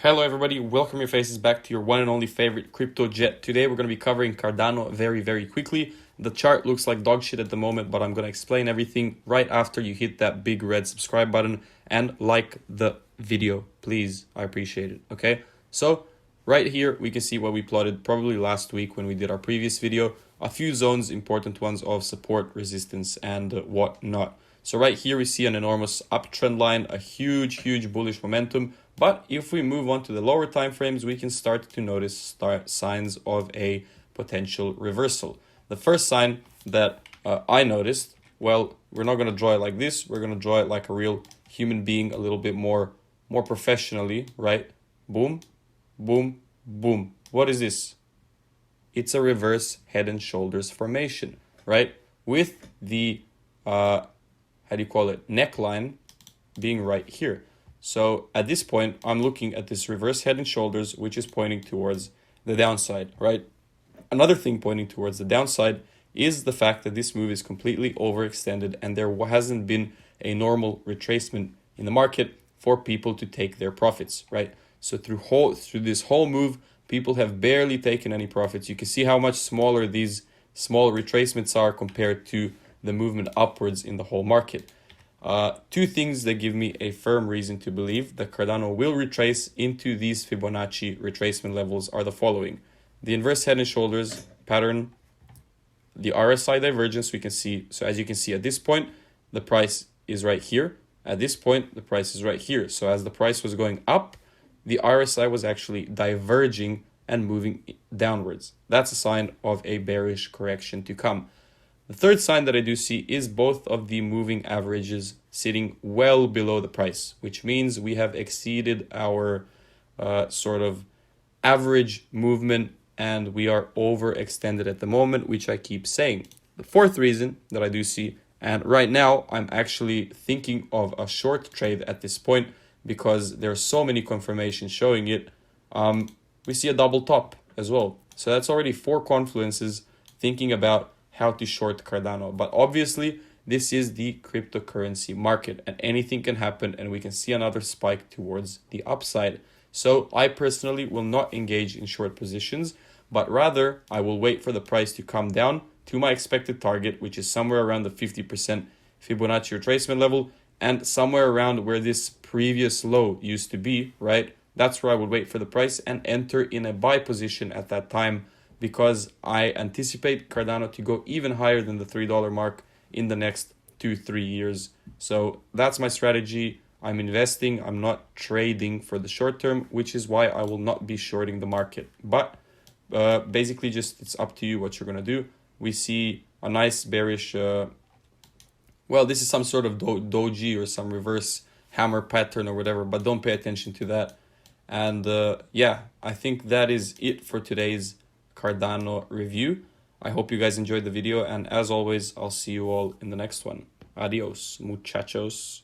Hello everybody, welcome your faces back to your one and only favorite crypto jet. Today we're going to be covering Cardano very quickly. The chart looks like dog shit at the moment, but I'm going to explain everything right after you hit that big red subscribe button and like the video, please. I appreciate it, okay? So right here we can see what we plotted probably last week when we did our previous video. A few zones, important ones of support, resistance, and whatnot. So right here we see an enormous uptrend line, a huge bullish momentum. But if we move on to the lower time frames, we can start to notice signs of a potential reversal. The first sign that I noticed, well, we're not going to draw it like this. We're going to draw it like a real human being, a little bit more professionally, right? Boom, boom, boom. What is this? It's a reverse head and shoulders formation, right? With the, how do you call it, neckline being right here. So at this point, I'm looking at this reverse head and shoulders, which is pointing towards the downside, right? Another thing pointing towards the downside is the fact that this move is completely overextended and there hasn't been a normal retracement in the market for people to take their profits, right? So through this whole move, people have barely taken any profits. You can see how much smaller these small retracements are compared to the movement upwards in the whole market. Two things that give me a firm reason to believe that Cardano will retrace into these Fibonacci retracement levels are the following. The inverse head and shoulders pattern, the RSI divergence we can see. So as you can see at this point, the price is right here. At this point, the price is right here. So as the price was going up, the RSI was actually diverging and moving downwards. That's a sign of a bearish correction to come. The third sign that I do see is both of the moving averages sitting well below the price, which means we have exceeded our sort of average movement and we are overextended at the moment, which I keep saying. The fourth reason that I do see, and right now I'm actually thinking of a short trade at this point because there are so many confirmations showing it, we see a double top as well. So that's already four confluences thinking about how to short Cardano. But obviously, this is the cryptocurrency market and anything can happen and we can see another spike towards the upside. So I personally will not engage in short positions, but rather I will wait for the price to come down to my expected target, which is somewhere around the 50% Fibonacci retracement level and somewhere around where this previous low used to be, right? That's where I would wait for the price and enter in a buy position at that time, because I anticipate Cardano to go even higher than the $3 mark in the next 2-3 years. So that's my strategy. I'm investing, I'm not trading for the short term, which is why I will not be shorting the market. But basically just it's up to you what you're going to do. We see a nice bearish, well, this is some sort of doji or some reverse hammer pattern or whatever, but don't pay attention to that. And yeah, I think that is it for today's Cardano review. I hope you guys enjoyed the video, and as always, I'll see you all in the next one. Adios, muchachos.